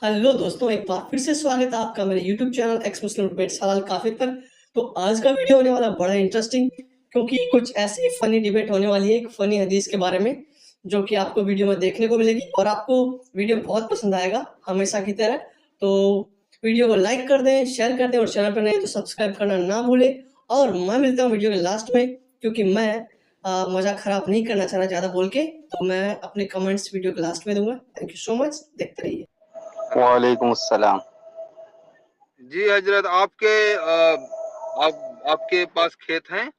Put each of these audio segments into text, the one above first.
Hello दोस्तों, एक बार फिर से स्वागत है आपका मेरे YouTube चैनल एक्स मुस्लिम डिबेट सलाल काफिर पर। तो आज का वीडियो होने वाला बड़ा इंटरेस्टिंग, क्योंकि कुछ ऐसी फनी डिबेट होने वाली है एक फनी हदीस के बारे में, जो कि आपको वीडियो में देखने को मिलेगी और आपको वीडियो बहुत पसंद आएगा हमेशा की तरह। तो वीडियो को लाइक कर दें, शेयर कर दें और चैनल पर नहीं तो सब्सक्राइब करना ना भूलें। और मैं मिलता हूँ वीडियो के लास्ट में, क्योंकि मैं मजाक खराब नहीं करना चाह रहा ज़्यादा बोल के, तो मैं अपने कमेंट्स वीडियो के लास्ट में दूंगा। थैंक यू सो मच, देखते रहिए। वालेकुम अस्सलाम। जी हजरत, आपके पास खेत हैं?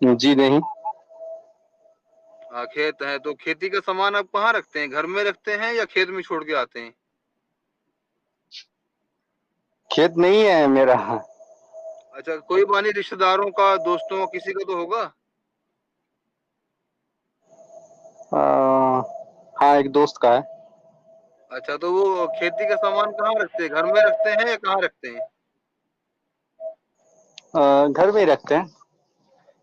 जी नहीं। खेत है तो खेती का सामान आप कहाँ रखते हैं? घर में रखते हैं या खेत में छोड़ के आते हैं? खेत नहीं है मेरा। अच्छा, कोई बानी रिश्तेदारों का, दोस्तों का, किसी का तो होगा। हाँ, एक दोस्त का है। अच्छा, तो वो खेती का सामान कहाँ रखते हैं? घर में रखते हैं या कहाँ रखते हैं? घर में ही रखते हैं।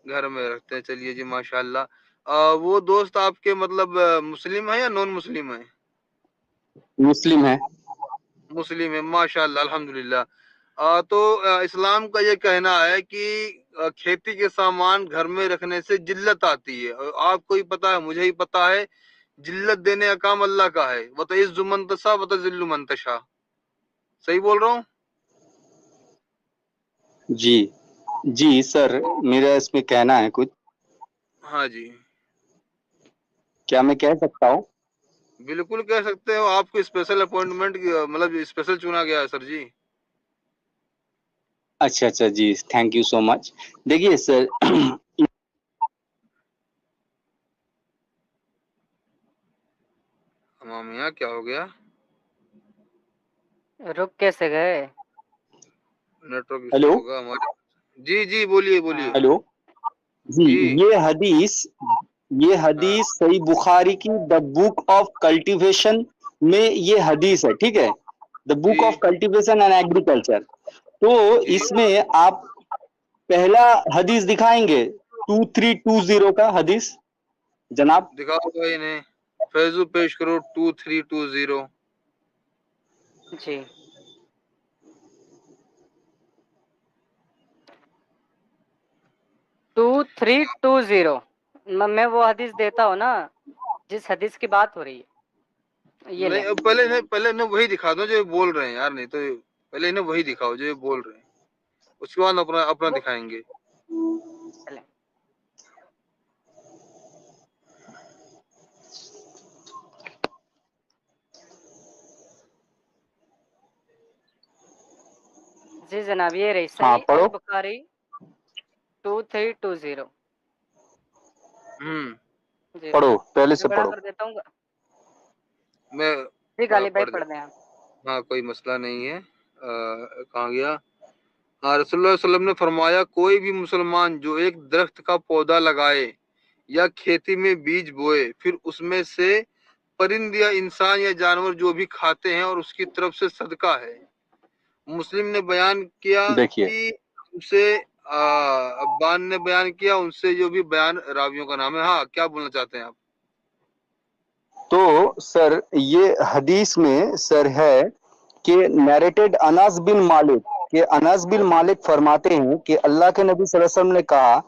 घर में रखते हैं। चलिए जी, माशाल्लाह। वो दोस्त आपके मतलब मुस्लिम है या नॉन मुस्लिम है? मुस्लिम है। मुस्लिम है, माशाल्लाह, अल्हम्दुलिल्लाह। तो इस्लाम का ये कहना है कि खेती के सामान घर में रखने से जिल्लत आती है। और आपको ही पता है, मुझे ही पता है, जिल्लत देने का काम अल्लाह का है। वतइज़्ज़ु मन तशा वतज़िल्लु मन तशा। सही बोल रहा हूँ? जी जी सर, मेरा इसमें कहना है कुछ। हाँ जी, क्या मैं कह सकता हूँ? बिल्कुल कह सकते हो। आपको स्पेशल अपॉइंटमेंट मतलब स्पेशल चुना गया है सर जी। अच्छा अच्छा जी, थैंक यू सो मच। देखिए सर, हमाम मियाँ, क्या हो गया? रुक कैसे गए? नेटवर्क इशू हेलो होगा हमारे। जी जी, बोलिए बोलिए। हेलो जी। जी। ये हाँ हदीस सही बुखारी की द बुक ऑफ कल्टीवेशन में ये हदीस है, ठीक है। द बुक जी ऑफ कल्टीवेशन एंड एग्रीकल्चर। तो जी, इसमें आप पहला हदीस दिखाएंगे 2320 का हदीस जनाब। दिखाओ भाई इन्हें। फैजू पेश करो 2320। जी 2320। मैं वो हदीस देता हूँ ना, जिस हदीस की बात हो रही है। ये ले। नहीं, अब पहले इन्हें वही दिखा दो जो ये बोल रहे हैं यार। नहीं तो पहले इन्हें वही दिखाओ जो ये बोल रहे हैं, उसके बाद अपना अपना दिखाएंगे। चलें। जी जनाब, ये रही हाँ सही अल पढ़ो। बुखारी 2320। जी पढ़ो, पहले से मैं बड़ा पढ़ो। कर देता हूँ। मैं जी गालिब भाई पढ़ दे। पढ़ दें आप। हाँ, कोई मसला नहीं है। कहाँ गया? हाँ, रसूलुल्लाह सल्लल्लाहु अलैहि वसल्लम ने फरमाया, कोई भी मुसलमान जो एक दरख्त का पौधा लगाए या खेती में बीज बोए, फिर उसमें से परिंद या इंसान या जानवर जो भी खाते हैं और उसकी तरफ से सदका है। मुस्लिम ने बयान किया देखिए, कि उनसे अब्बान ने बयान किया, उनसे जो भी बयान रावियों का नाम है। हाँ, क्या बोलना चाहते हैं आप? तो सर ये हदीस में सर है कि नैरेटेड अनस बिन मालिक, कि अनस बिन मालिक फरमाते हैं कि अल्लाह के नबी सल्लल्लाहु अलैहि वसल्लम ने कहा,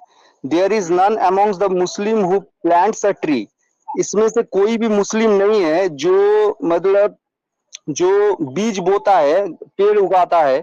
there is none amongst the Muslim who plants a tree. इसमें से कोई भी मुस्लिम नहीं है जो मतलब जो बीज बोता है, पेड़ उगाता है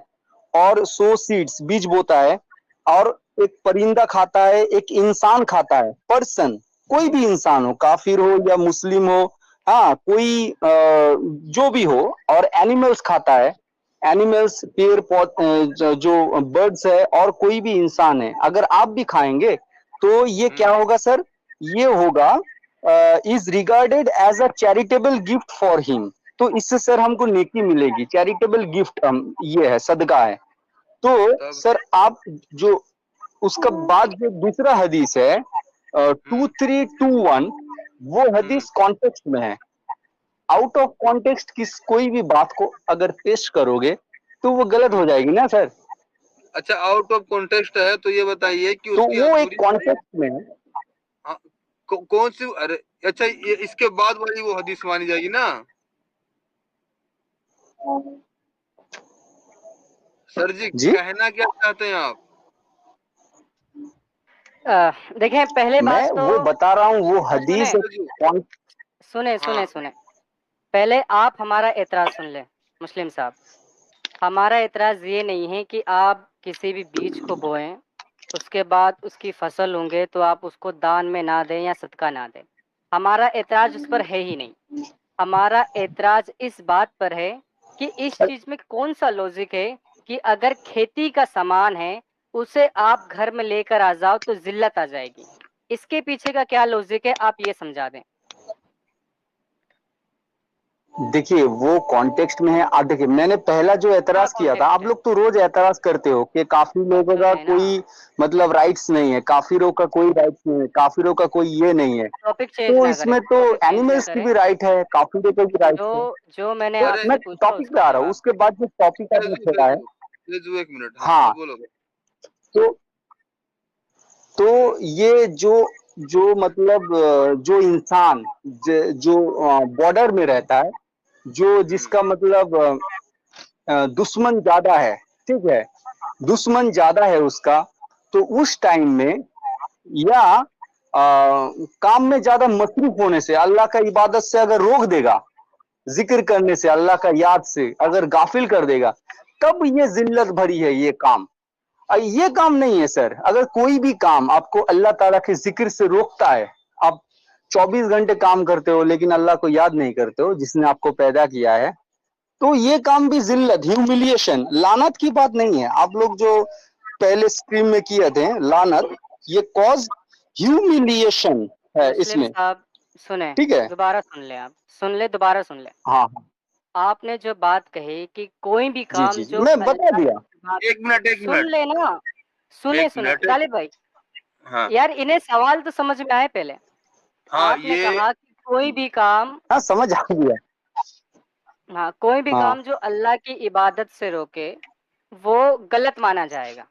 और सो सीड्स बीज बोता है, और एक परिंदा खाता है, एक इंसान खाता है। पर्सन, कोई भी इंसान हो, काफिर हो या मुस्लिम हो, हाँ कोई जो भी हो, और एनिमल्स खाता है। एनिमल्स, पेड़ पौधे, जो बर्ड्स है, और कोई भी इंसान है, अगर आप भी खाएंगे तो ये क्या होगा सर? ये होगा is regarded as a charitable gift for him. तो इससे सर हमको नेकी मिलेगी, चैरिटेबल गिफ्ट हम, ये है, सदका है। तो तब सर आप जो उसका बाद जो दूसरा हदीस है 2321, वो हदीस कॉन्टेक्स्ट में है। आउट ऑफ कॉन्टेक्स्ट किस कोई भी बात को अगर पेश करोगे तो वो गलत हो जाएगी ना सर। अच्छा, आउट ऑफ कॉन्टेक्स्ट है तो ये बताइए कि तो उसकी वो एक पूरी कॉन्टेक्स्ट में है। हाँ, कौन सी, अरे अच्छा ये इसके बाद वाली वो हदीस मानी जाएगी ना सर जी, जी कहना क्या चाहते हैं आप? देखें, पहले मैं बात तो वो बता रहा हूँ वो सुने हदीस सुने सुने हाँ सुने पहले आप हमारा एतराज सुन लें मुस्लिम साहब। हमारा एतराज ये नहीं है कि आप किसी भी बीज को बोएं, उसके बाद उसकी फसल होंगे तो आप उसको दान में ना दें या सदका ना दें। हमारा एतराज उस पर है ही नहीं। हमारा एतराज इस बात पर है कि इस चीज में कौन सा लॉजिक है कि अगर खेती का सामान है उसे आप घर में लेकर आ जाओ तो जिल्लत आ जाएगी। इसके पीछे का क्या लॉजिक है, आप ये समझा दें। देखिए वो कॉन्टेक्स्ट में है। आप देखिए मैंने पहला जो क्या एतराज किया था, कॉन्टेक्स्ट आप है? लोग तो रोज एतराज करते हो कि काफिरों का सुने ना, कोई मतलब राइट्स नहीं है, काफिरों का कोई राइट्स नहीं है, काफिरों का कोई ये नहीं है। टॉपिक चेंज तो ना करें, इसमें तो टॉपिक चेंज ना एनिमल्स की करें। भी राइट है, काफिरों के भी राइट्स है। जो मैंने तो अरे आपसे मैं पूछा टॉपिक उसका पे आ रहा हूँ, जवाब। उसके बाद जो टॉपिक आपने फेजू छेड़ा है। फेजू फेजू एक मिनट, हाँ हाँ, बोलो। तो ये जो जो मतलब जो इंसान जो बॉर्डर में रहता है, जो जिसका मतलब दुश्मन ज्यादा है, ठीक है, दुश्मन ज्यादा है उसका, तो उस टाइम में या काम में ज्यादा मसरूफ होने से, अल्लाह का इबादत से अगर रोक देगा, जिक्र करने से, अल्लाह का याद से अगर गाफिल कर देगा, तब ये जिल्लत भरी है ये काम। ये काम नहीं है सर। अगर कोई भी काम आपको अल्लाह ताला के जिक्र से रोकता है, आप 24 घंटे काम करते हो लेकिन अल्लाह को याद नहीं करते हो जिसने आपको पैदा किया है, तो ये काम भी जिल्लत, ह्यूमिलिएशन, लानत की बात नहीं है। आप लोग जो पहले स्ट्रीम में किए थे लानत, ये कॉज ह्यूमिलिएशन है मुस्लिम इसमें, साहब सुने, ठीक है। दोबारा सुन ले, आप सुन ले, दोबारा सुन ले। हाँ हाँ, आपने जो बात कही कि कोई भी जी काम जी जो मैं बता अल्लाह दिया। की बात, एक मिनट एक सुन मिनट ले ना, सुने एक सुने मिनट गालिब भाई, हाँ यार इन्हें सवाल तो समझ में आए पहले। हाँ आपने ये कहा कि कोई भी काम, हाँ समझ आ गया। हाँ कोई भी हाँ काम जो अल्लाह की इबादत से रोके वो गलत माना जाएगा।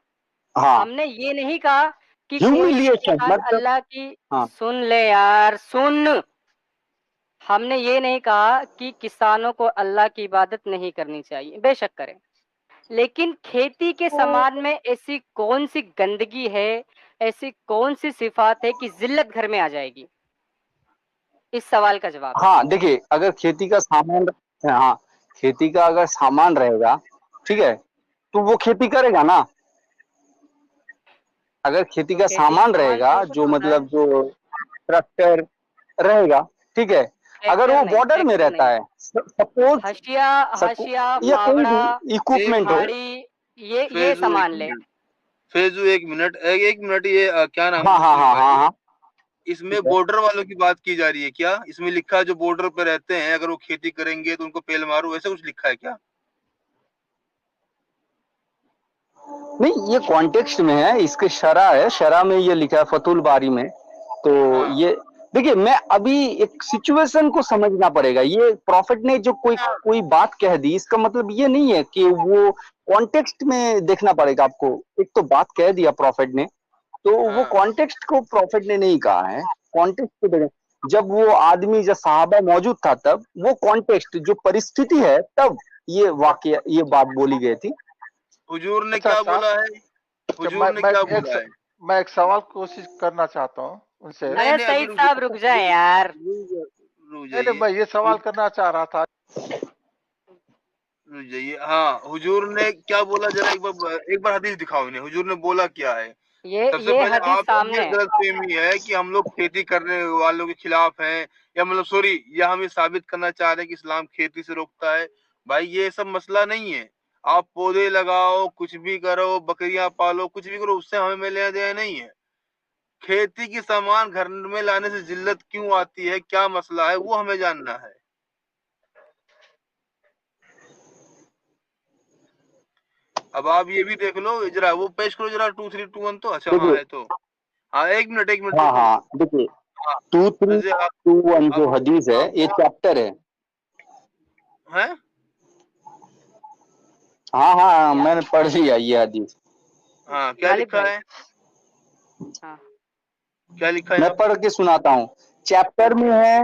हाँ, हमने ये नहीं कहा कि कोई भी ह्यूमिलिएशन किसान मतलब, अल्लाह की, हाँ सुन ले यार सुन, हमने ये नहीं कहा कि किसानों को अल्लाह की इबादत नहीं करनी चाहिए, बेशक करें, लेकिन खेती के समान में ऐसी कौन सी गंदगी है, ऐसी कौन सी सिफात है कि जिल्लत घर में आ जाएगी? इस सवाल का जवाब दें। हाँ, देखिए अगर खेती का सामान, हाँ खेती का अगर सामान रहेगा, ठीक है, तो वो खेती करेगा ना। अगर खेती तो का खेती का सामान सामान रहेगा, कौन सा जो होता है? मतलब जो ट्रैक्टर रहेगा, ठीक है, अगर ट्रैक्टर वो नहीं, बॉर्डर में ट्रैक्टर रहता नहीं, है, सपोज हशिया, हशिया, या कोई फावड़ा, भी एक इक्विपमेंट हो। मिनट कुल्हाड़ी, ये फेजू एक सामान ले। मिनट फेजू एक मिनट एक मिनट ये क्या नाम है हाँ हाँ मुस्लिम हाँ हाँ भाई, हाँ, इसमें ठीक है। बॉर्डर वालों की बात की जा रही है क्या? इसमें लिखा है जो बॉर्डर पे रहते हैं अगर वो खेती करेंगे तो उनको पेल मारो, ऐसा कुछ लिखा है क्या? नहीं, ये कॉन्टेक्स्ट में है, इसके शरा है, शरा में ये लिखा है फतुल बारी में। तो हाँ ये देखिए, मैं अभी एक सिचुएशन को समझना पड़ेगा। ये प्रॉफिट ने जो कोई कोई बात कह दी, इसका मतलब ये नहीं है कि वो कॉन्टेक्स्ट में देखना पड़ेगा आपको। एक तो बात कह दिया प्रॉफिट ने, तो वो हाँ कॉन्टेक्स्ट को प्रॉफिट ने नहीं कहा है, कॉन्टेक्स्ट को देखें। जब वो आदमी, जब साहबा मौजूद था, तब वो कॉन्टेक्स्ट जो परिस्थिति है, तब ये वाकया, ये बात बोली गई थी। हुजूर ने अच्छा क्या साहब, बोला है? अच्छा, हुजूर ने क्या बोला है? मैं एक सवाल कोशिश करना चाहता हूँ उनसे। नहीं अरे नहीं अभी सईद साहब रुक जाए रुक यार। रुक नहीं नहीं, जाइए मैं ये सवाल करना चाह रहा था। रुक जाइए। हाँ हुजूर ने क्या बोला, जरा एक बार हदीस दिखाओ इन्हें, हुजूर ने बोला क्या है? सबसे ये पहले हदीस आप सामने ये है। गलतफहमी है कि हम लोग खेती करने वालों के खिलाफ हैं, या मतलब सॉरी, या हम ये साबित करना चाह रहे हैं कि इस्लाम खेती से रोकता है। भाई ये सब मसला नहीं है। आप पौधे लगाओ, कुछ भी करो, बकरियां पालो, कुछ भी करो, उससे हमें लेना देना नहीं है। खेती की सामान घर में लाने से जिल्लत क्यों आती है, क्या मसला है, वो हमें जानना है। अब आप ये भी देख लो जरा, वो पेश करो जरा 2321 तो, अच्छा हाँ देखिए, है तो। हाँ एक मिनट हाँ रुको। हाँ, देखिए हाँ 2321 आप जो हदीस है, ये चैप्टर है। हैं? हाँ हाँ हाँ, या मैंने पढ़ लिया ये हदीस। हाँ क्या गालिब लिखा भाई, है? हाँ क्या लिखा है मैं यहाँ पढ़ के सुनाता हूँ। चैप्टर में है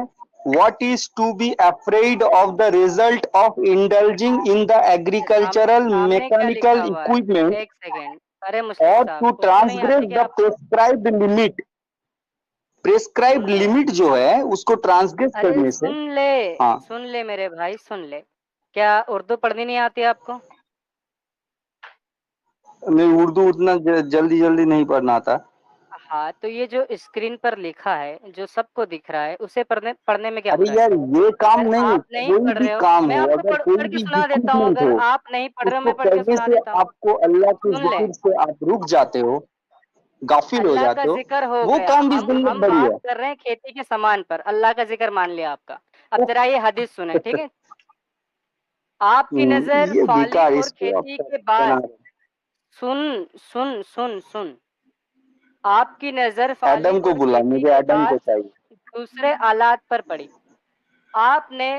what is to be afraid of the result of indulging in the agricultural सामने क्या लिखा मैकेनिकल हुआ है? इक्विपमेंट एक सेकेंड, अरे मुस्लिम और साहब टू उर्दू नहीं ट्रांसग्रेस आती द क्या आपको? Prescribed limit. प्रेस्क्राइब्ड सुन ले, लिमिट जो है उसको ट्रांसग्रेस अरे करने से। हाँ, सुन ले मेरे भाई, सुन ले। क्या उर्दू पढ़नी नहीं आती आपको? मैं उर्दू उतना जल्दी जल्दी नहीं पढ़ना आता। हाँ, तो ये जो स्क्रीन पर लिखा है, जो सबको दिख रहा है, उसे पढ़ने में क्या अरे बुराई? यार, ये काम अगर नहीं, आप नहीं कोई पढ़ भी रहे हो, काम मैं हो, आपको अगर पढ़ कोई पढ़ के भी सुना देता हूँ। इक्विपमेंट अगर हो, आप नहीं पढ़ रहे हो, उसको मैं पढ़ के करने सुना से देता हूँ। आपको अल्लाह के सुन ले, जिक्र से आप रुक जाते हो, गाफिल हो अल्लाह का जाते हो। जिक्र हो वो गया। काम भी हम जिल्लत हम बड़ी बात है। कर रहे हैं खेती के सामान पर, अल्लाह का जिक्र मान लिया आपका। अब जरा ये हदीस सुने, ठीक है? आपकी नजर ये फाली बेकार, और इसको आप खेती के बना बाद, रहे सुन सुन सुन सुन, आपकी नजर हैं। फाली एडम को और बुला, खेती मुझे के एडम को बाद चाहिए। दूसरे आलात पर पड़ी। आपने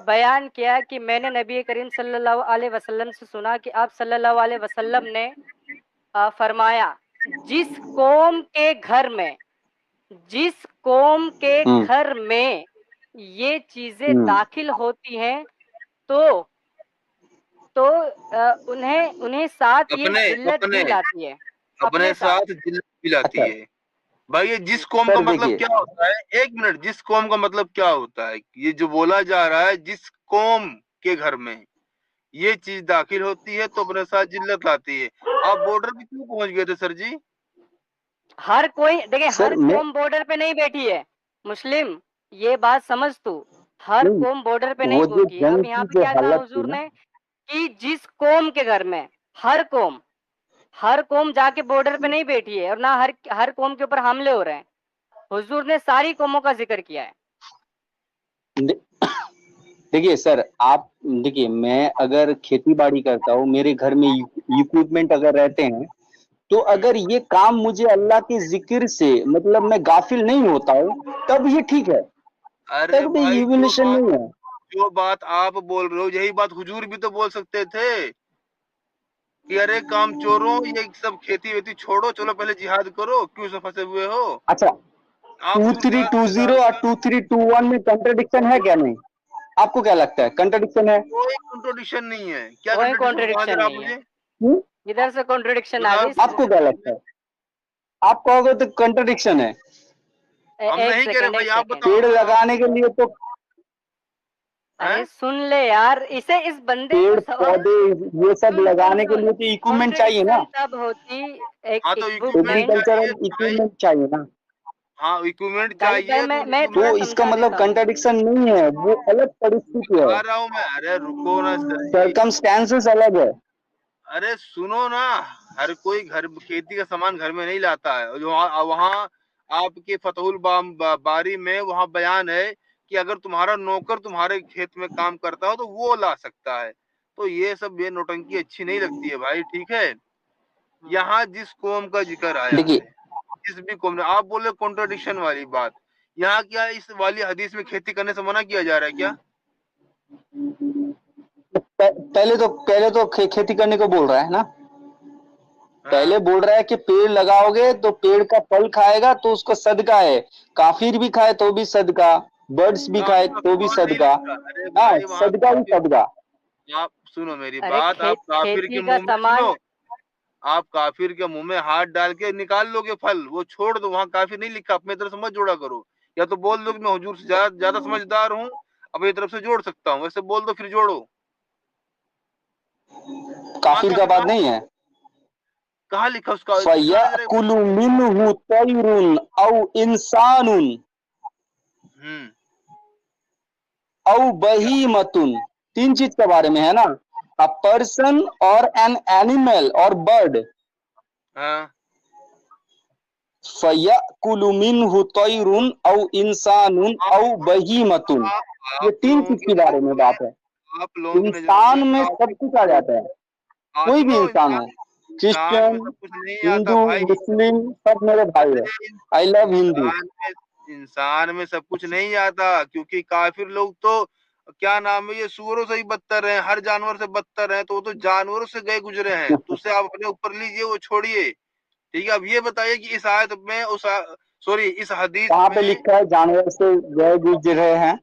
बयान किया कि मैंने नबी करीम सल्लल्लाहु अलैहि वसल्लम से सुना कि आप सल्लल्लाहु अलैहि वसल्लम ने फरमाया, जिस कौम के घर में, जिस कौम के हम्म घर में ये चीजें हम्म दाखिल होती हैं, तो उन्हें उन्हें साथ ये अपने जिल्लत अपने भी लाती है अपने अपने साथ। साथ जिल्लत भी लाती अच्छा है। भाई ये जिस कौम का सर, मतलब देखिए, क्या होता है? एक मिनट, जिस कौम का मतलब क्या होता है? ये जो बोला जा रहा है, जिस कौम के घर में ये चीज दाखिल होती है तो अपने साथ जिल्लत लाती है। आप बॉर्डर पे क्यों पहुंच गए थे सर जी? हर कोई देखिए, सर हर मैं कौम बॉर्डर पे नहीं बैठी है मुस्लिम, ये बात समझ तू। हर नहीं, कौम बॉर्डर पे नहीं वो जो बैठी है। अब जंग यहाँ की पे जो क्या कहा हालत थी हुजूर ना, ने कि जिस कौम के घर में, हर कौम जाके बॉर्डर पे नहीं बैठी है, और ना हर हर कौम के ऊपर हमले हो रहे हैं। हुजूर ने सारी कौमों का जिक्र किया है। दे- देखिए सर, आप देखिए, मैं अगर खेती बाड़ी करता हूँ, मेरे घर में इक्विपमेंट अगर रहते हैं, तो अगर ये काम मुझे अल्लाह के जिक्र से, मतलब मैं गाफिल नहीं होता हूँ, तब ये ठीक है, अरे तब भी भाई, इवोल्यूशन नहीं है। जो बात आप बोल रहे हो यही बात हुजूर भी तो बोल सकते थे कि अरे काम चोरों, ये सब खेती वेती छोड़ो, चलो पहले जिहाद करो, क्यों सब फंसे हुए हो? अच्छा, आप सूरत 2320 और 2321 में कंट्रडिक्शन है क्या? नहीं, आपको क्या लगता है कंट्रडिक्शन है? कोई कंट्रोडिक्शन नहीं है। क्या कोई कंट्रोडिक्शन कहा कॉन्ट्रडिक्शन जरा आप नहीं है, मुझे इधर से कॉन्ट्रडिक्शन आ बताओ, गई। आपको क्या लगता है? आप कहोगे तो कंट्रडिक्शन है। हम एक नहीं कह रहे सेकंड, भाई, एक आप सेकंड। बताओ पेड़ लगाने के लिए तो अरे हैं? सुन ले यार, इस बंदे को पेड़ सवाल। पौधे ये सब सुन सुन लगाने के सुन, लिए तो इक्विपमेंट चाहिए ना, कॉन्ट्रडिक्शन तब होती, एक हाँ तो इक्विपमेंट इक्विपमेंट। चाहिए एग्रीकल्चरल भाई। इक्विपमेंट चाहिए ना। हाँ इक्विपमेंट भाई भाई, चाहिए तो मैं तो थोड़ा इक्विपमेंट इसका समझा मतलब देता हूँ। कंट्रडिक्शन नहीं है, वो अलग परिस्थिति है, दिखा रहा हूँ मैं। अरे रुको ना सर जी, सर्कमस्टेंसेस अलग है। अरे सुनो ना। हर कोई घर खेती का सामान घर में नहीं लाता है। जो वहाँ आपके फतहुल बारी में वहाँ बयान है कि अगर तुम्हारा नौकर तुम्हारे खेत में काम करता हो तो वो ला सकता है। तो ये सब ये नौटंकी अच्छी नहीं लगती है भाई, ठीक है? यहाँ जिस कौम का जिक्र आया देखिए, है, जिस भी कौम ने, आप बोले कॉन्ट्रडिक्शन वाली बात, यहाँ क्या इस वाली हदीस में खेती करने से मना किया जा रहा है क्या? पहले तो खेती करने को बोल रहा है ना। पहले हाँ बोल रहा है कि पेड़ लगाओगे तो पेड़ का फल खाएगा तो उसको सदका है, काफिर भी खाए तो भी सदका, बर्ड्स भी खाए काफिर का तो भी सवाल नहीं सदका। लिखा। अरे हाँ, भाई वहाँ सदका ही काफिर, सदका। आप सुनो मेरी अरे बात, आप काफिर के खेती का मुंह में सामान। सुनो, आप काफिर के मुंह में हाथ डाल के निकाल लोगे फल, वो छोड़ दो, वहाँ काफिर नहीं लिखा। अपनी तरफ से मत जोड़ा करो, या तो बोल दो कि मैं हुजूर से ज्यादा ज्यादा समझदार हूँ, अपनी तरफ से जोड़ सकता हूँ, वैसे बोल दो फिर जोड़ो। वहाँ काफिर का का बात हिसाब नहीं है। कहाँ लिखा उसका? दिखा दे जरा। फयकुलु मिन्हु तैरुन औ इंसानुन हम्म, औ बहीमतुन। तीन चीज के बारे में है ना, अ पर्सन और एन एनिमल और बर्ड। हाँ फयकुलु मिन्हु तैरुन औ इंसानुन आप औ बहीमतुन। ये आप तीन लोगों चीज की के बारे नजरों में में, बात है। आप लोगों की नजरों में इंसान में सब कुछ आ जाता है, कोई भी सुनो, इंसान हो, इंसान में क्रिश्चियन, सब कुछ नहीं आता हिंदू, भाई। मुस्लिम, सब मेरे भाई है। अरे आई लव हिंदू। इंसान में सब कुछ नहीं आता, क्योंकि काफिर लोग तो क्या नाम है, ये सूअरों से ही बदतर हैं, हर जानवर से बदतर हैं, तो वो तो जानवरों से गए गुजरे हैं, तो उसे आप अपने ऊपर लीजिए, वो छोड़िए। ठीक है, अब ये बताइए कि इस आयत में सॉरी इस हदीस कहाँ पे में लिखा है जानवर से गाय गुजर रहे हैं?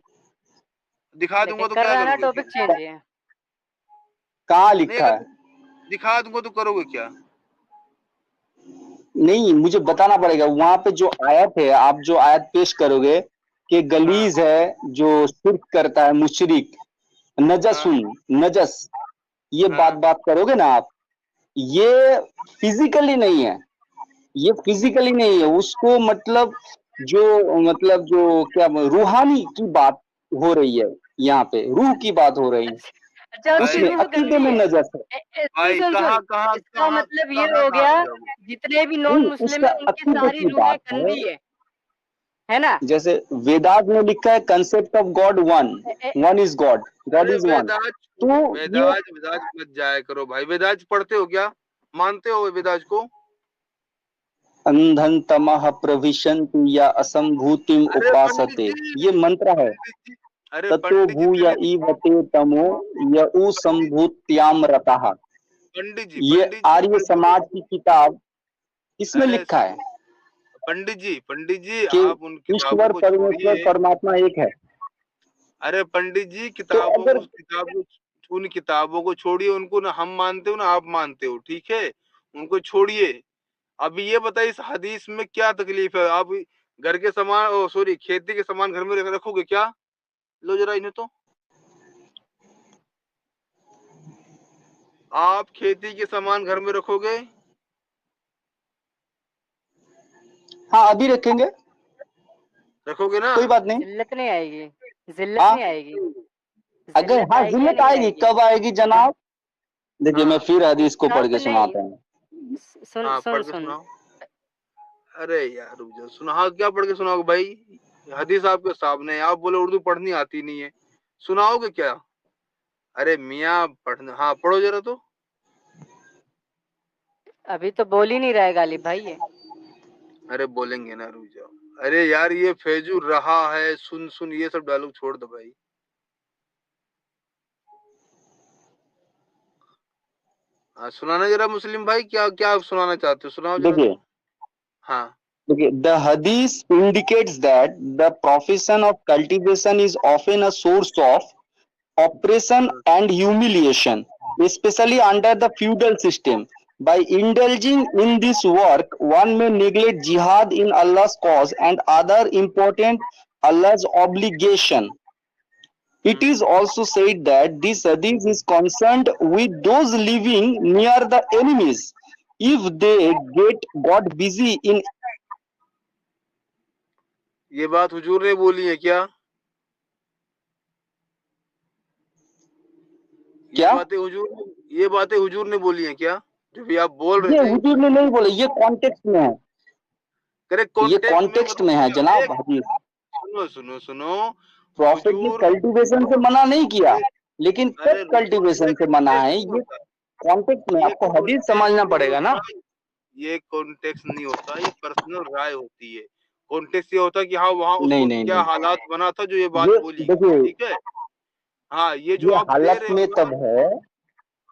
दिखा दूंगा लेकिन तो कर क्या रहा है ना करोगे टॉपिक फिर? चेंज है। कहाँ नहीं लिखा अगर है? दिखा दूंगा तो करोगे क्या? नहीं, मुझे बताना पड़ेगा। वहां पे जो आयत है, आप जो आयत पेश करोगे कि हाँ गलीज है जो शिर्क करता है, मुशरिक, हाँ नजसुन, नजस, ये हाँ बात करोगे ना आप, ये फिजिकली नहीं है, ये फिजिकली नहीं है, उसको मतलब जो क्या रूहानी की बात हो रही है, यहाँ पे रूह की बात हो रही है, अच्छा उसकी भाई उसमें रूह अकीदे गंदी में है। नजस है। सुन भाई सुन सुन, कहाँ कहाँ इसका कहाँ मतलब ये कहाँ हो कहाँ गया से जाओगे? जितने भी नॉन नहीं, मुस्लिम उसका है उनकी अकीदे सारी की रूहें बात है। गंदी है ना? जैसे वेदास में लिखा है concept of God one, A- A- one is God, God अरे इज वन। तो ये वेदाज मत जाया करो भाई। वेदाज पढ़ते हो क्या? मानते हो वेदाज को? अंधन तमः प्रविशन्तु या असंभूतिम अरे पंडित उपासते, ये जी, मंत्र है। पंडित जी, अरे ततो पंडित जी भूय पहले ईवते तमो यऊ पंडित संभूत्याम रतः। ये पंडित जी आर्य समाज की किताब, इसमें अरे लिखा है पंडित जी कि आप उन किताबों ईश्वर को परमेश्वर छोड़िए। परमात्मा एक है। अरे पंडित जी तो अगर उन किताबों को छोड़िए, उनको ना हम मानते हो ना आप मानते हो, ठीक है? उनको छोड़िए। अभी ये बताइए इस हदीस में क्या तकलीफ है? आप घर के सामान सॉरी खेती के सामान घर में रखोगे क्या? लो जरा इन्हें तो। आप खेती के सामान घर में रखोगे? हाँ अभी रखेंगे, रखोगे ना? कोई बात नहीं। जिल्लत नहीं आएगी, जिल्लत हाँ नहीं आएगी, अगर जिल्लत हाँ आएगी या जिल्लत नहीं आएगी, आएगी? कब आएगी जनाब? देखिए मैं हाँ फिर हदीस को हिसाब पढ़ तो के नहीं। सुनाता हूँ। सुन हाँ सुन पढ़ के सुन, सुनाओ। अरे यार रुक जाओ, सुनाओ क्या पढ़ के सुनाओगे भाई? हदीस आपके सामने है, आप बोले उर्दू पढ़नी आती नहीं है, सुनाओगे क्या? अरे मियाँ पढ़ना, हाँ पढ़ो जरा तो। अभी तो बोल ही नहीं रहा है गालिब भाई ये। अरे बोलेंगे ना, रुक जाओ। अरे यार ये फैजू रहा है, सुन सुन, ये सब डायलॉग छोड़ दो भाई। हाँ सुनाना जरा मुस्लिम भाई, क्या क्या आप सुनाना चाहते हो, सुनाओ जरा देखिए तो। हाँ देखिए, the hadith indicates that the profession of cultivation is often a source of oppression and humiliation, especially under the feudal system. By indulging in this work, one may neglect jihad in Allah's cause and other important Allah's obligation. It is also said that this hadith is concerned with those living near the enemies. If they got busy in ये बात हुजूर ने बोली है क्या? क्या, ये बातें हुजूर ने बोली है क्या, जो भी आप बोल रहे ये थे? हुजूर ने नहीं बोले, ये कॉन्टेक्स्ट में है, करेक्ट ये कॉन्टेक्स्ट में कॉन्टेक्स्ट में है मतलब जनाब हदीस। सुनो सुनो सुनो। प्रॉफिट ने हुजूर कल्टीवेशन से मना नहीं किया, लेकिन अरे कब कल्टीवेशन से मना है, ये कॉन्टेक्स्ट में, ये आपको हदीस कॉन्टेक्स्ट समझना नहीं पड़ेगा ना। होता, ये कॉन्टेक्स्ट नहीं होता, ये पर्सनल राय होती है। कॉन्टेक्स्ट ये होता है कि हाँ वहाँ उस नहीं वक्त नहीं क्या नहीं, हालात बना था जो ये बात ये बोली गई, देखिए, ठीक है? हाँ ये जो ये आप दे हालत रहे में हो ना, तब है,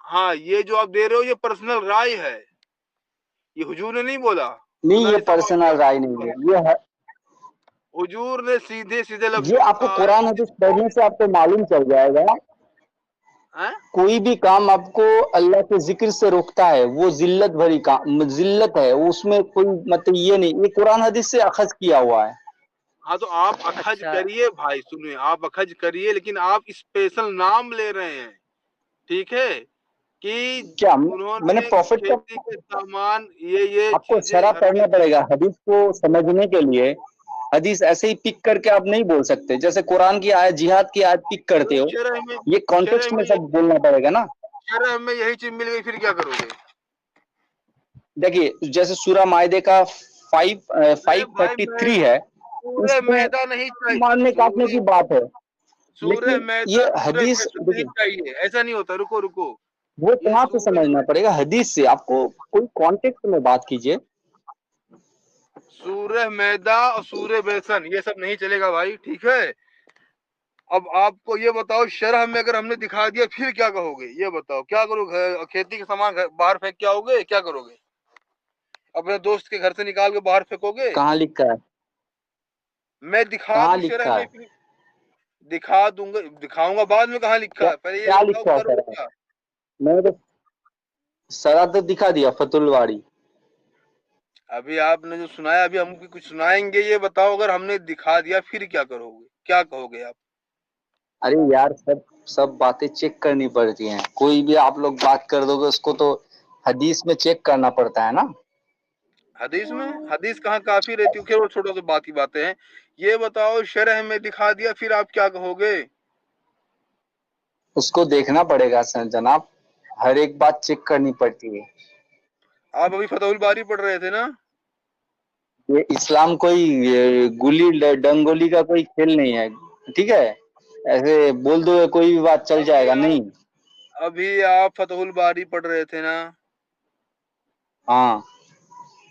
हाँ ये जो आप दे रहे हो ये पर्सनल राय है, ये हुजूर ने नहीं बोला। नहीं खुदा ये ने साफ पर्सनल राय नहीं है, ये है, हुजूर ने सीधे सीधे ये लफ्जों में आपको कहा है कुरान हदीस पढ़ने से आपको मालूम चल जाएगा। हैं? कोई भी काम आपको अल्लाह के जिक्र से रोकता है वो जिल्लत भरी काम, जिल्लत है, उसमें कोई मतलब ये नहीं, ये कुरान हदीस से अखज किया हुआ है। हाँ तो आप अखज अच्छा करिए भाई, सुनिए आप अखज करिए, लेकिन आप स्पेशल नाम ले रहे हैं, ठीक है? कि क्या मैंने उन्होंने प्रॉफिट का, खेती के सामान ये आपको चीजें शरा घर में पढ़ना पड़ेगा हदीस को समझने के लिए। हदीस ऐसे ही पिक करके आप नहीं बोल सकते, जैसे कुरान की आयत, जिहाद की आयत पिक करते हो, ये कॉन्टेक्स्ट में सब बोलना पड़ेगा ना। शरह में यही चीज मिल गई, फिर क्या करोगे? देखिए जैसे सूरह मायदे का अरे भाई 533 है, सूरह इसमें मैदा नहीं चाहिए, मारने काटने की बात है, सूरह लेकिन मैदा ये सूरह हदीस कैसर नहीं देखिए, चाहिए, ऐसा नहीं होता। रुको रुको, वो ये कहाँ से सूरह समझना पड़ेगा, हदीस से। आपको कोई कॉन्टेक्स्ट में बात कीजिए। सूरह मैदा और सूरह बेसन ये सब नहीं चलेगा भाई, ठीक है? अब आपको ये बताओ, शरह में अगर हमने दिखा दिया फिर क्या कहोगे? ये बताओ क्या करोगे? खेती के सामान बाहर फेंक के आओगे? क्या करोगे? अपने दोस्त के घर से निकाल के बाहर फेंकोगे? कहाँ लिखा है? मैं दिखा कहाँ दूं शरह लिखा में, है? फिर दिखा दूंगा, दिखाऊंगा बाद में कहाँ लिखा क्या है, पहले ये क्या बताओ लिखा है करो सर? क्या। मैंने तो सरा तो दिखा दिया, फतुल बारी। अभी आपने जो सुनाया, अभी हम कुछ सुनाएंगे, ये बताओ अगर हमने दिखा दिया फिर क्या करोगे, क्या कहोगे आप। अरे यार, सब सब बातें चेक करनी पड़ती हैं। कोई भी आप लोग बात कर दोगे उसको तो हदीस में चेक करना पड़ता है ना। हदीस में, हदीस कहाँ काफी रहती है, फिर वो छोटो से बात की बातें हैं। ये बताओ शरह में दिखा दिया फिर आप क्या कहोगे। उसको देखना पड़ेगा सर जनाब, हर एक बात चेक करनी पड़ती है। आप अभी फतहुल बारी पढ़ रहे थे ना। ये इस्लाम कोई गुली डंगोली का कोई खेल नहीं है, ठीक है? ऐसे बोल दो कोई भी बात चल अभी जाएगा, नहीं। अभी आप फतहुल बारी पढ़ रहे थे ना। हाँ,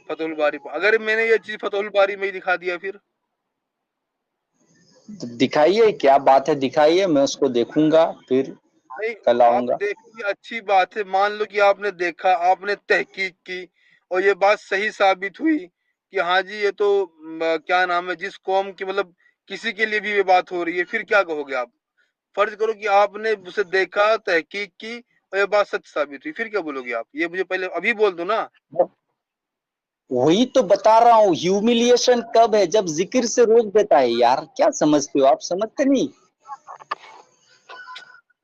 फतहुल बारी, अगर मैंने ये चीज फतहुल बारी में ही दिखा दिया फिर। तो दिखाइए क्या बात है, दिखाइए, मैं उसको देखूंगा, फिर नहीं, कल आप आऊंगा। देखिए अच्छी बात है, मान लो कि आपने देखा, आपने तहकीक की और ये बात सही साबित हुई कि हाँ जी ये तो क्या नाम है, जिस कौम की मतलब किसी के लिए भी ये बात हो रही है, फिर क्या कहोगे आप। फर्ज करो कि आपने उसे देखा, तहकीक की और ये बात सच साबित हुई, फिर क्या बोलोगे आप, ये मुझे पहले अभी बोल दो ना। वही तो बता रहा हूँ, ह्यूमिलिएशन कब है? जब जिक्र से रोक देता है यार। क्या समझते हो आप? समझते नहीं।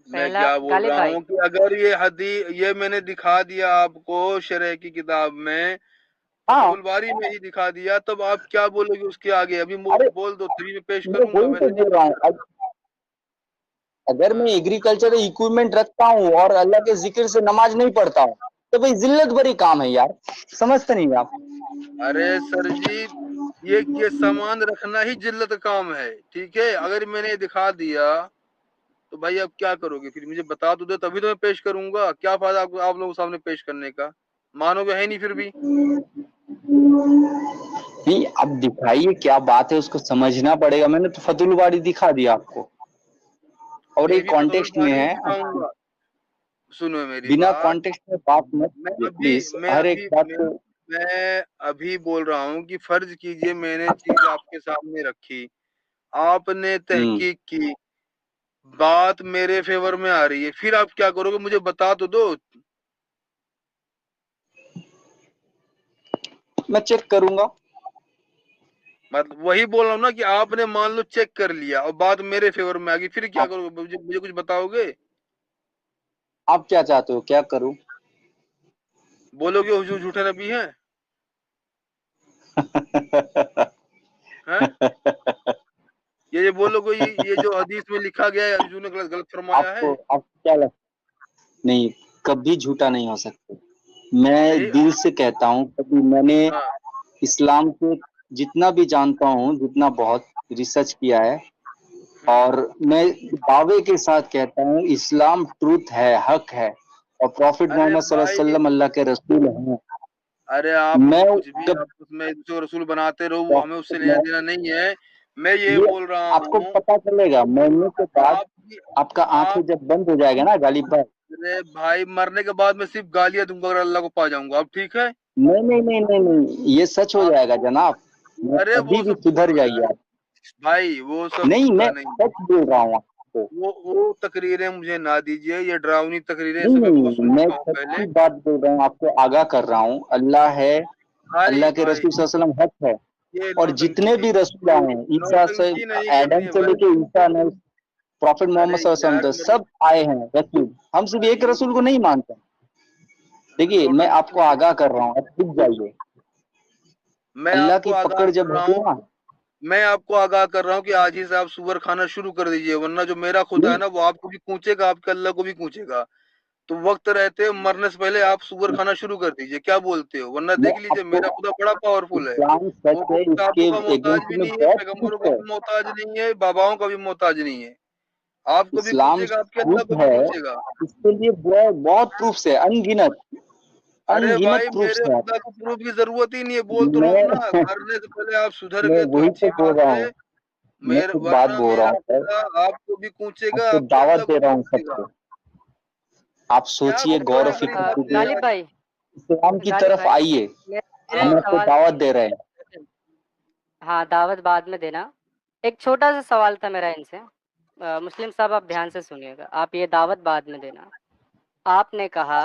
मैं पहला क्या बोल गालिब रहा भाई, हूँ कि अगर ये मैंने दिखा दिया आपको शरह की किताब में, हाँ, फतहुल बारी में ही दिखा दिया, तब आप क्या बोलोगे उसके आगे। अभी अरे बोल दो, 3 में पेश मैं करूंगा, वही तो वैसे नहीं बोल रहा हूँ। करूंगा। अगर मैं हाँ। एग्रीकल्चर इक्विपमेंट रखता हूँ और अल्लाह के जिक्र से नमाज नहीं पढ़ता हूँ, तो भाई जिल्लत भरी काम है यार। समझते नहीं आप? अरे सर जी, ये सामान रखना ही जिल्लत का काम है, ठीक है। अगर मैंने ये दिखा दिया तो भाई अब क्या करोगे, फिर मुझे बता तो दो, तभी तो मैं पेश करूंगा। क्या फायदा आप लोगों के सामने पेश करने का, मानोगे है नहीं फिर भी। नहीं, अब दिखाइए क्या बात है, उसको समझना पड़ेगा। मैंने तो फतुल बारी दिखा दिया आपको, और मैं एक भी फतहुल कॉन्टेक्स्ट में बारी ही है। दिखाऊंगा। सुनो मेरी बिना बात। कॉन्टेक्स्ट में बात मत मैं कीजिए अभी प्लीज, मैं हर एक अभी बात मैं, को। मैं अभी बोल रहा हूँ कि फर्ज कीजिए मैंने चीज आपके सामने रखी, आपने हम्म तहकीक की, बात मेरे फेवर में आ रही है, फिर आप क्या करोगे मुझे बता तो दो। मैं चेक करूंगा। मतलब वही बोल रहा हूँ ना कि आपने मान लो चेक कर लिया और बात मेरे फेवर में आ गई, फिर क्या आप करोगे, मुझे कुछ बताओगे। आप क्या चाहते हो, क्या करूं? बोलोगे हुजूर झूठे नबी हैं, हैं। ये बोलोगे ये जो हदीस में लिखा गया है हुजूर ने गलत गलत फरमाया है। आपको क्या लगता? नहीं, कभी झूठा नहीं हो सकते। मैं नहीं। दिल से कहता हूँ, कभी मैंने हाँ। इस्लाम को जितना भी जानता हूँ, जितना बहुत रिसर्च किया है, और मैं दावे के साथ कहता हूँ इस्लाम ट्रूथ है, हक है, और प्रॉफिट अरे मोहम्मद सल्लल्लाहु अलैहि भाई, वसल्लम अल्लाह के रसूल हैं। अरे आप मैं कुछ भी जब आप उसमें जो रसूल बनाते रहो, वो हमें उससे प्रॉफिट लेना में देना नहीं है। मैं ये ये बोल रहा आपको हूँ पता चलेगा मरने के बाद, आपकी आपका आंखें आप जब बंद हो जाएगा ना गालिब भाई। अरे भाई, मरने के बाद मैं सिर्फ गालियां दूंगा अगर अल्लाह को पा जाऊंगा, अब ठीक है। नहीं नहीं नहीं नहीं नहीं, ये सच हो आप, जाएगा जनाब। मैं अरे अभी वो भी सब सुधर छोड़ो जाइए यार, आप। भाई वो सब नहीं, होता मैं नहीं है। सच बोल रहा हूँ आपको। वो तकरीरें मुझे ना दीजिए, ये डरावनी तकरीरें, ये नहीं सब मैं बहुत नहीं, सुन मैं चुका हूँ पहले। सच्ची बात बोल रहा हूँ, आपको आगाह कर रहा हूँ। अल्लाह है, भाई अल्लाह के भाई, रसूल सल्लल्लाहु अलैहि वसल्लम हक है, ये और जितने नौटंकी भी रसूल आए हैं, ईसा से, नौटंकी नहीं करनी एडम है से भाई। लेके ईसा ने, प्रॉफिट मोहम्मद अरे सल्लल्लाहु अलैहि यार वसल्लम तक मेरे सब आए हैं रसूल। हम सिर्फ एक भाई, रसूल को नहीं मानते। देखिए, मैं नौटंकी आपको नहीं आगाह करनी कर है। रहा हूँ, अब रुक जाइए। मैं अल्लाह आपको की आगाह पकड़ कर जब रहा होगी हूँ, ना। मैं आपको आगाह कर रहा हूँ कि आज ही से आप सुअर खाना शुरू कर दीजिए, वरना जो मेरा खुदा है नहीं, ना वो आपको भी पूछेगा, आपके अल्लाह को भी पूछेगा। तो वक्त रहते मरने से पहले आप सुअर खाना शुरू कर दीजिए, क्या बोलते हो, वरना मैं देख लीजिए आपको, मेरा खुदा बड़ा पावरफुल है। इस्लाम वो सच है, कोई इसके किताबों का मोहताज अगेंस्ट भी में नहीं है, बहुत पैगंबरों प्रूफ का है। भी मोहताज नहीं है, बाबाओं का भी मोहताज नहीं है। आपको भी इस्लाम पूछेगा, आपके अल्लाह को प्रूफ भी है, पूछेगा। इसके लिए बहुत बहुत प्रूफ है, अनगिनत, अरे अनगिनत भाई, प्रूफ मेरे है। खुदा को प्रूफ की जरूरत ही नहीं है, बोल तो रहा हूँ ना, मैं मरने से पहले आप सुधर मैं गए तो वही तो अच्छी बोल बात रहा है। हूँ। मैं एक बात वरना बोल रहा मेरा हूँ सर, खुदा आपको भी पूछेगा, आपको आपके दावत अल्लाह दे को भी रहा हूँ पूछेगा। सबको। आप क्या सोचिए, बोल गौर रहे और हैं मेरी फिक्र बात से कीजिए, गालिब यार। भाई, इस्लाम की गालिब तरफ भाई, आइए। मेरा हम आपको सवाल, दावत दे रहे हैं। हाँ दावत बाद में देना। ایک چھوٹا سا سوال تھا میرا ان سے. مسلم صاحب آپ دھیان سے سنیے گا, آپ یہ دعوت بعد میں دینا. آپ نے کہا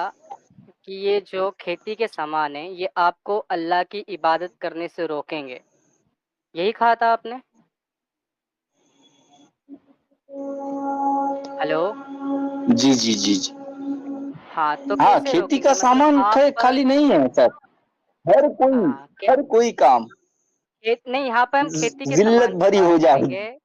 کہ یہ جو کھیتی کے سامان ہیں یہ آپ کو اللہ کی عبادت کرنے سے روکیں گے, یہی کہا تھا آپ نے؟ ہلو. جی جی جی جی. ہاں تو ہاں کیسے کھیتی روکیں کا گے, مطلب سامان آپ پر. خالی نہیں ہے سر, ہاں ہر کوئی کام نہیں, یہاں پہ ہم کھیتی کے ذلت سامان کی بھری بات ہو جائے کریں گی. گے.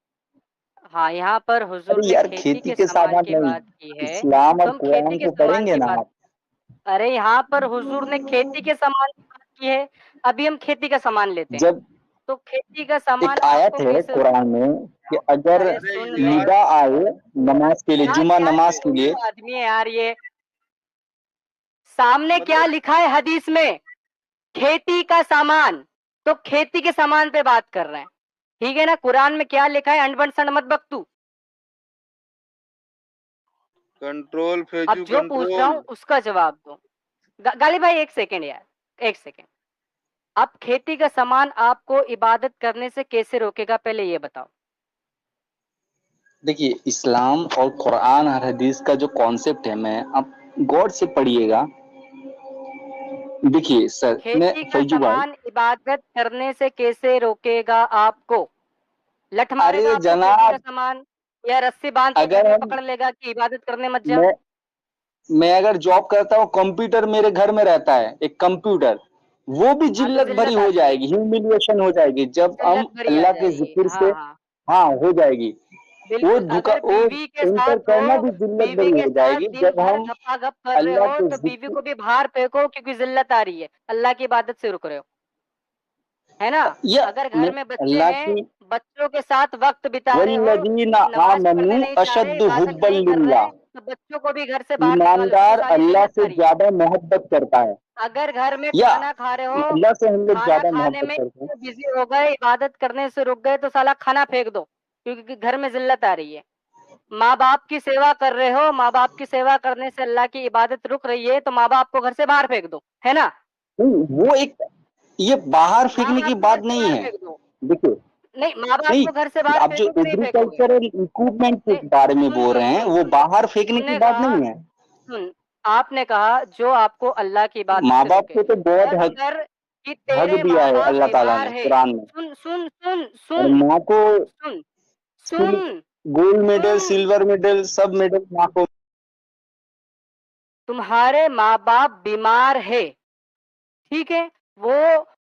ہاں یہاں پر حضور ارے نے یار کھیتی کے سامان سامان کی نہیں, بات کی ہے, اسلام اور تو ہم کھیتی قرآن کے کو سامان پڑھیں گے کی نا بات. آپ. ارے یہاں پر حضور نے کھیتی کے سامان کی بات کی ہے, ابھی ہم کھیتی کا سامان لیتے ہیں. جب تو کھیتی کا ایک سامان آپ آیت کو ہے کیسے روکے؟ قرآن میں کہ اگر ارے سن لے ندا آئے نماز کے لیے, یار, جمعہ کیا نماز کے لیے, آدمی ہے یار یہ. سامنے کیا لکھا ہے حدیث میں؟ کھیتی کا سامان. تو کھیتی کے سامان پہ بات کر رہے ہیں, ٹھیک ہے نا. قرآن میں کیا لکھا ہے, انڈ بن سنڈ مت بک تو. کنٹرول اب فیجو جو پوچھ رہا کنٹرول. ہوں اس کا جواب دو. غالب بھائی ایک سیکنڈ یار, ایک سیکنڈ. اب کھیتی کا سامان آپ کو عبادت کرنے سے کیسے روکے گا, پہلے یہ بتاؤ. دیکھیے اسلام اور قرآن اور حدیث کا جو کانسیپٹ ہے, میں آپ غور سے پڑھیے گا. دیکھیے سر, میں کھیتی کا فیجو بھائی, سامان عبادت کرنے سے کیسے روکے گا آپ کو؟ لٹھ مارے ارے گا آپ کو کھیتی کا جناب, سامان, یا رسی باندھ کے گھر اگر میں ہم پکڑ لے گا کہ عبادت کرنے مت جا؟ میں اگر جاب کرتا ہوں, کمپیوٹر میرے گھر میں رہتا ہے, ایک کمپیوٹر, وہ بھی ہاں تو ذلت بھری ذلت ہو آتی جائے ہے, گی, ہیوملیشن ہو جائے گی جب ہم ذلت بھری آ اللہ کے جائے گی. ذکر ہاں سے. ہاں ہاں ہو جائے گی. وہ بالکل. اگر وہ بیوی کے انٹر ساتھ ہو, کرنا بھی ذلت بیوی بھری کے ہو جائے ساتھ گی دن جب بھر ہم گپا گپ کر رہے اللہ ہو کے تو بیوی ذکر. کو بھی باہر پھینکو کیونکہ ذلت آ رہی ہے, اللہ کی عبادت سے رک رہے ہو, ہے نا. یا اگر گھر میں بچے اللہ ہیں, کی بچوں کے ساتھ وقت بتا رہے ہو, والذین نماز پڑھنے آمنوا نہیں جا رہے, اشد عبادت حبا نہیں کر للہ, رہے, تو بچوں کو بھی گھر سے باہر نکالو کیونکہ ایماندار ساری اللہ ذلت سے آ رہی ہے. زیادہ محبت کرتا ہے. اگر گھر میں یا کھانا کھا رہے ہو, اللہ سے ہم لوگ کھانا زیادہ کھانے محبت میں کرتے ہیں. بزی ہو گئے, عبادت کرنے سے رک گئے, تو سالا کھانا پھینک دو کیونکہ گھر میں ذلت آ رہی ہے. ماں باپ کی سیوا کر رہے ہو, ماں باپ کی سیوا کرنے سے اللہ کی عبادت رک رہی ہے, تو ماں باپ کو گھر سے باہر پھینک دو, ہے نا. وہ ایک, یہ باہر ماں پھینکنے کی باپ کو گھر بات سے نہیں باہر ہے. پھینک دو. دیکھیے نہیں, ماں باپ نہیں, کو گھر سے باہر آپ جو پھینکو کہ نہیں پھینکو گے؟ ایگریکلچرل اکوپمنٹ کے نہیں, بارے میں سن بول سن رہے ہیں, سن وہ سن باہر پھینکنے تم کی نے بات کہا, نہیں ہے. سن, آپ نے کہا جو آپ کو اللہ کی عبادت ماں سے باپ روکے, کو تو بہت اور حق اگر کہ حق تیرے دیا ماں ہے باپ اللہ تعالیٰ بیمار نے ہے, قرآن میں. سن سن سن اور سن ماں کو سن سن گولڈ میڈل, سن سلور میڈل, سب میڈل ماں کو. تمہارے ماں باپ بیمار ہے, ٹھیک ہے, وہ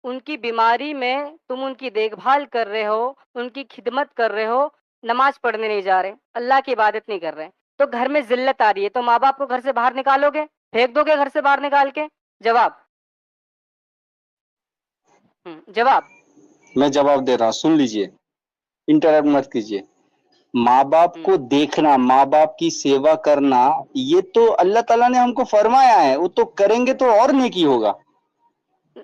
ان کی بیماری میں تم ان کی دیکھ بھال کر رہے ہو, ان کی خدمت کر رہے ہو, نماز پڑھنے نہیں جا رہے, اللہ کی عبادت نہیں کر رہے, تو گھر میں ذلت آ رہی ہے, تو ماں باپ کو گھر سے باہر نکالو گے, پھینک دو گے گھر سے باہر نکال کے؟ جواب. جواب. میں جواب دے رہا ہوں, سن لیجئے, انٹرپٹ مت کیجئے. ماں باپ کو دیکھنا, ماں باپ کی سیوا کرنا, یہ تو اللہ تعالیٰ نے ہم کو فرمایا ہے, وہ تو کریں گے تو اور نیکی ہوگا.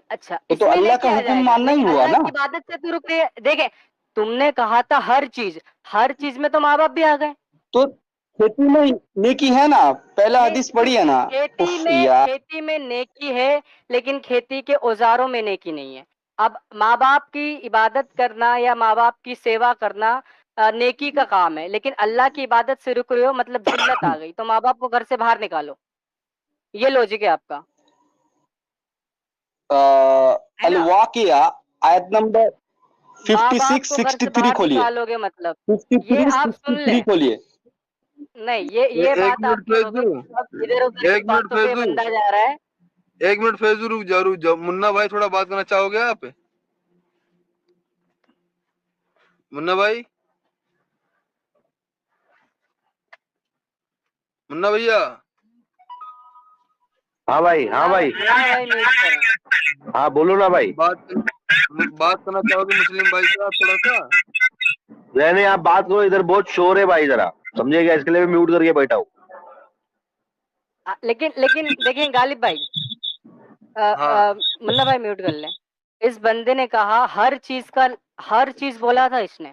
اچھا, وہ اس تو میں اللہ نیکی کا آ حکم جائے گا, ماننا نہیں ہی ہوا اللہ نا. کی عبادت سے تو رک رہی ہے. دیکھیں, تم نے کہا تھا ہر چیز, ہر چیز میں تو ماں باپ بھی آ گئے. تو کھیتی میں نیکی ہے نا, پہلا نہیں, حدیث پڑھی ہے نا. اف یار, کھیتی میں نیکی ہے, لیکن کھیتی کے اوزاروں میں نیکی نہیں ہے. اب ماں باپ کی عبادت کرنا یا ماں باپ کی سیوا کرنا نیکی کا کام ہے, لیکن اللہ کی عبادت سے رک رہے ہو, مطلب ذلت آ گئی, تو ماں باپ کو گھر سے باہر نکالو. یہ لوجک ہے آپ کا, ہے نا. الواقعہ آیت نمبر ماں 56 باپ کو گھر سے 63 باہر کھولیے, نکالو گے, مطلب 53 یہ آپ سن 63 لیں. کھولیے. نہیں, یہ ایک بات آپ منٹ سنو گے, فیضو, اب ادھر ادھر کی ایک منٹ باتوں پہ فیضو, بندہ جا رہا ہے. ایک منٹ فیضو, رک جا. منا بھائی تھوڑا بات کرنا چاہو گے آپ؟ منا بھائی, منا بھیا. ہاں بھائی, ہاں بھائی, منا بھائی میوٹ کریں. ہاں بولو نا بھائی. بات کرنا چاہو گے مسلم بھائی سے آپ تھوڑا سا؟ نہیں, آپ بات کرو, ادھر بہت شور ہے بھائی, ذرا سمجھے گا, اس کے لیے میں میوٹ کر کے بیٹھا ہوں. لیکن دیکھیں غالب بھائی, ہاں, منا بھائی میوٹ کر لیں. اس بندے نے کہا ہر چیز بولا تھا اس نے,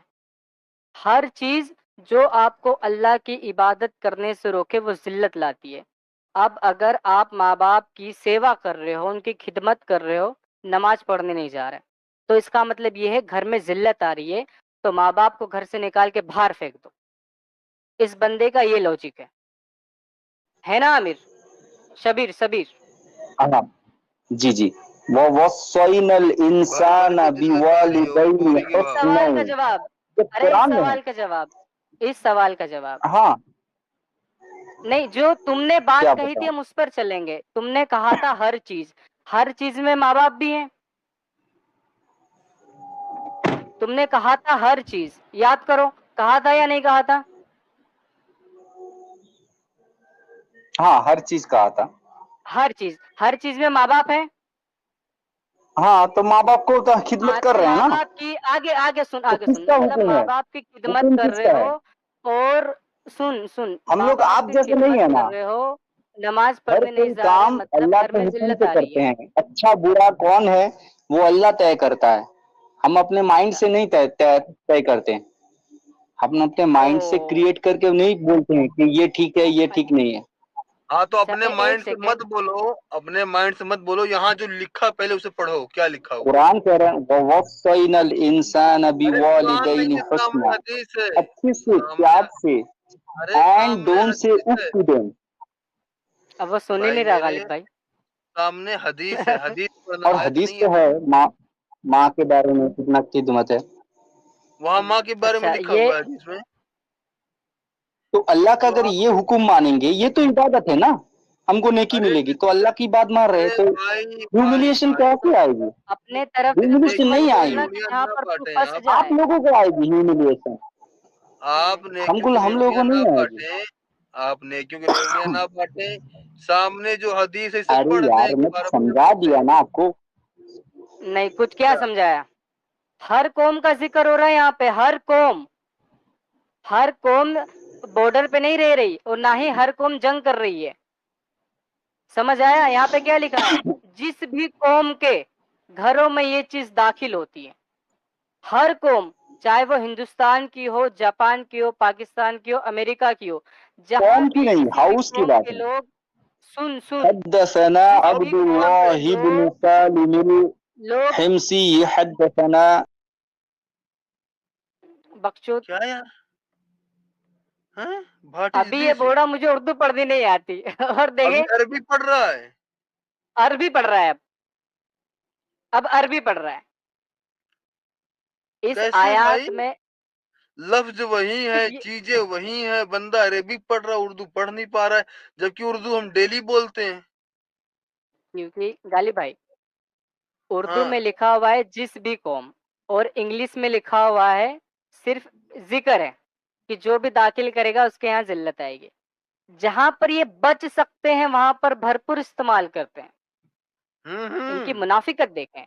ہر چیز جو آپ کو اللہ کی عبادت کرنے سے روکے وہ ذلت لاتی ہے. اب اگر آپ ماں باپ کی سیوا کر رہے ہو, ان کی خدمت کر رہے ہو, نماز پڑھنے نہیں جا رہے, تو اس کا مطلب یہ ہے گھر میں ذلت آ رہی ہے, تو माँ बाप को घर से निकाल के बाहर फेंक दो। इस बंदे का ये लॉजिक है ना आमिर? शबीर सबीर हाँ जी जी। ववस्सैनल इंसान बिवालिदैहि बोली की इस बात सवाल का हुस्ना, जवाब, ये अरे इस कुरान में है। सवाल का जवाब, इस सवाल का जवाब हाँ नहीं, जो तुमने बात क्या कही थी बताऊं? हम उस पर चलेंगे। तुमने कहा था हर चीज में माँ बाप भी हैं। तुमने कहा था हर चीज, याद करो, कहा था या नहीं कहा था? हाँ हर चीज कहा था। हर चीज में माँ बाप है। हाँ तो माँ बाप को तो खिदमत हाँ, कर तो रहे हैं माँ ना, बाप की आगे तो आगे सुन, किसका मतलब हुक्म माँ है? बाप की खिदमत हुक्म कर रहे किसका है? हो और सुन हम माँ लोग बाप आप की जैसे नहीं खिदमत है कर ना, रहे हो, नमाज हर पढ़ने नहीं कोई जा रहे, काम मतलब अल्लाह घर के में हुक्म जिल्लत से आ रही करते है। हैं। अच्छा बुरा कौन है वो अल्लाह तय करता है, हम अपने माइंड अच्छा, से नहीं तय करते हैं। हम अपने माइंड से ओ क्रिएट करके नहीं बोलते हैं कि ये ठीक है ये ठीक नहीं है। हाँ तो अच्छा, अपने एक माइंड से मत सेकेंड, बोलो, अपने माइंड से मत बोलो, यहाँ जो लिखा पहले उसे पढ़ो, क्या लिखा हुआ है। कुरान कह रहे हैं ववस्सैनल इंसान अरे कुरान नहीं बिवालिदैहि है, सामने हुस्ना, हदीस है, अच्छे से सामने प्यार से, अरे एंड सामने डोंट से हदीस है उफ टू देम। अब वो सुन ही भाई नहीं रहा मेरे, गालिब भाई। सामने हदीस है, हदीस पढ़ना, और आयत हदीस नहीं है तो है, भाई। माँ के बारे में कितना खिदमत है। वहाँ माँ के बारे में अच्छा, लिखा ये हुआ है हदीस में। तो अल्लाह का तो अगर आप, ये हुक्म मानेंगे, ये तो इबादत है ना, हमको नेकी अरे मिलेगी, तो अल्लाह की बात मान रहे अरे तो भाई भाई ह्यूमिलिएशन भाई कैसे भाई, आएगी? अपने तरफ से ह्यूमिलिएशन नेकियों नहीं की आएगी, बोलना कि उंगलियां जहाँ ना पर तू बांटे फंस आप जाए। लोगों को आएगी ह्यूमिलिएशन, आप नेकियों हमको के लिए हम लोगों उंगलियां को ना नहीं आएगी। बांटे, आप नेकियों के लिए उंगलियां ना बांटे। सामने जो हदीस है इसे अरे पढ़ यार दें, मैं दोबारा फिर समझा पढ़ दिया दें। ना आपको। नहीं, कुछ क्या क्या समझाया? हर कौम का जिक्र हो रहा है यहाँ पे, हर कौम बॉर्डर पे नहीं रह रही और ना ही हर कौम जंग कर रही है। समझ आया? यहाँ पे क्या लिखा है? जिस भी कौम के घरों में ये चीज दाखिल होती है, हर कौम, चाहे वो हिंदुस्तान की हो, जापान की हो, पाकिस्तान की हो, अमेरिका की हो, जहां कौम की भी नहीं, किसी भी हाउस की कौम बात के है। लोग, सुन हदसना जिस भी कौम के अब्दुल्लाह इब्न लोग सालिम लोग हिमसी हदसना। बकचोद, क्या यार, हैं? व्हाट इज अभी ये दिस? बोला मुझे उर्दू पढ़नी नहीं आती और अभी देखे अरबी पढ़ रहा है। अरबी पढ़ रहा है, अब अरबी पढ़ रहा है। इस कैसे भाई? आयात में लफ्ज वही है, ये, चीजें वही है, बंदा अरेबिक पढ़ रहा है, उर्दू पढ़ नहीं पा रहा है, जबकि उर्दू हम डेली बोलते हैं। क्योंकि गालिब भाई, उर्दू हाँ में लिखा हुआ है जिस भी कौम, और इंग्लिश में लिखा हुआ है सिर्फ जिक्र है कि जो भी दाखिल करेगा उसके यहाँ जिल्लत आएगी। जहां पर ये बच सकते हैं वहां पर भरपूर इस्तेमाल करते हैं। इनकी हम्म। मुनाफिकत देखें।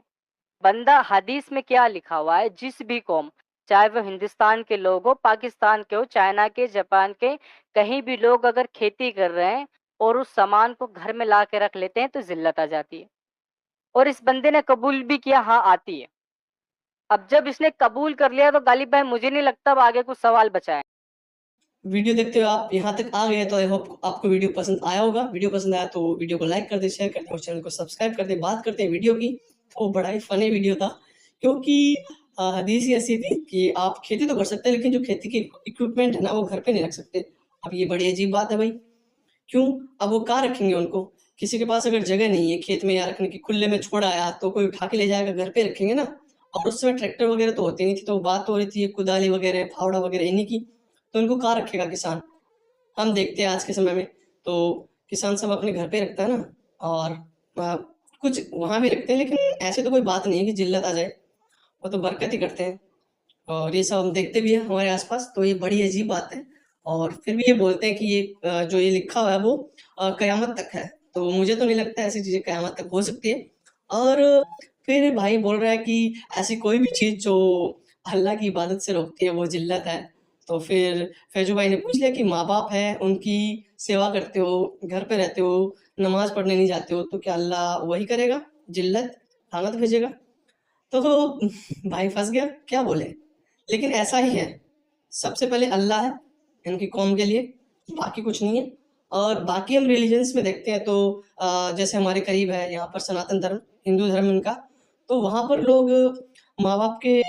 बंदा हदीस में क्या लिखा हुआ है, जिस भी कौम, चाहे वो हिंदुस्तान के लोग हो, पाकिस्तान के हो, चाइना के, जापान के, कहीं भी लोग अगर खेती कर रहे हैं और उस सामान को घर में ला के रख लेते हैं तो जिल्लत आ जाती है। और इस बंदे ने कबूल भी किया, हाँ आती है। अब जब इसने कबूल कर लिया तो गालिब भाई मुझे नहीं लगता अब आगे कुछ सवाल बचा है। वीडियो देखते हुए आप यहाँ तक आ गए तो आई होप आपको वीडियो पसंद आया होगा। वीडियो पसंद आया तो वीडियो को लाइक कर दे, शेयर कर दे और चैनल को सब्सक्राइब कर दे। बात करते हैं वीडियो की, तो बड़ा ही फनी वीडियो था, क्योंकि हदीस ही ऐसी थी कि आप खेती तो कर सकते हैं लेकिन जो खेती के इक्विपमेंट है ना वो घर पे नहीं रख सकते। अब ये बड़ी अजीब बात है भाई, क्यों? अब वो कहाँ रखेंगे उनको? किसी के पास अगर जगह नहीं है खेत में या रखने की, खुले में छोड़ आया तो कोई उठा के ले जाएगा, घर पे रखेंगे ना। और उस समय ट्रैक्टर वगैरह तो होते नहीं थी, तो बात हो रही थी कुदाली वगैरह, फावड़ा वगैरह इन्हीं की, तो इनको कहाँ रखेगा किसान? हम देखते हैं आज के समय में तो किसान सब अपने घर पे रखता है ना, और कुछ वहाँ भी रखते हैं, लेकिन ऐसे तो कोई बात नहीं है कि जिल्लत आ जाए, वो तो बरकत ही करते हैं। और ये सब हम देखते भी हैं हमारे आसपास, तो ये बड़ी अजीब बात है। और फिर भी ये बोलते हैं कि ये जो ये लिखा हुआ है वो कयामत तक है, तो मुझे तो नहीं लगता ऐसी चीज़ें कयामत तक हो सकती है। और फिर भाई बोल रहा है कि ऐसी कोई भी चीज़ जो अल्लाह की इबादत से रोकती है वो जिल्लत है। तो फिर फैजू भाई ने पूछ लिया कि माँ बाप है, उनकी सेवा करते हो, घर पे रहते हो, नमाज पढ़ने नहीं जाते हो, तो क्या अल्लाह वही करेगा, जिल्लत, लानत भेजेगा? तो भाई फंस गया, क्या बोले। लेकिन ऐसा ही है, सबसे पहले अल्लाह है इनकी कौम के लिए, बाकी कुछ नहीं है। और बाकी हम रिलीजन्स में देखते हैं तो जैसे हमारे करीब है यहाँ पर सनातन धर्म, हिंदू धर्म इनका, तो वहाँ पर लोग माँ बाप के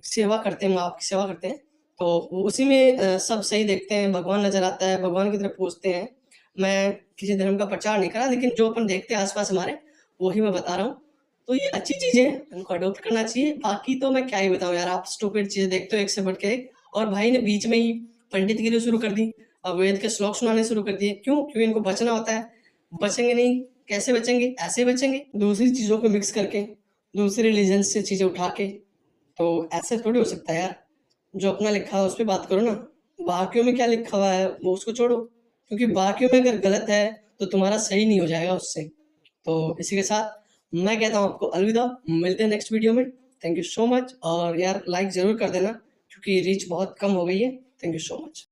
सेवा करते हैं, माँ बाप की सेवा करते हैं, तो वो उसी में सब सही देखते हैं, भगवान नज़र आता है, भगवान की तरफ पूछते हैं। मैं किसी धर्म का प्रचार नहीं कर रहा, लेकिन जो अपन देखते हैं आस-पास हमारे, वही मैं बता रहा हूँ। तो ये अच्छी चीज़ें हैं, इनको अडॉप्ट करना चाहिए। बाकी तो मैं क्या ही बताऊँ यार, आप स्टूपिड चीज़ें देखते हो एक से बढ़ के एक, और भाई ने बीच में ही पंडितगिरी शुरू कर दी, अब वेद के श्लोक सुनाने शुरू कर दिए। क्यों? क्योंकि इनको बचना होता है। बचेंगे नहीं, कैसे बचेंगे? ऐसे बचेंगे, दूसरी चीज़ों को मिक्स करके, दूसरे रिलीजन से चीज़ें उठा के। तो ऐसे थोड़ी हो सकता है यार। जो अपना लिखा है उस पे बात करो ना, बाकियों में क्या लिखा हुआ है वो उसको छोड़ो, क्योंकि बाकियों में अगर गलत है तो तुम्हारा सही नहीं हो जाएगा उससे। तो इसी के साथ मैं कहता हूँ आपको अलविदा, मिलते हैं नेक्स्ट वीडियो में। थैंक यू सो मच, और यार लाइक ज़रूर कर देना क्योंकि रीच बहुत कम हो गई है। Thank you so much.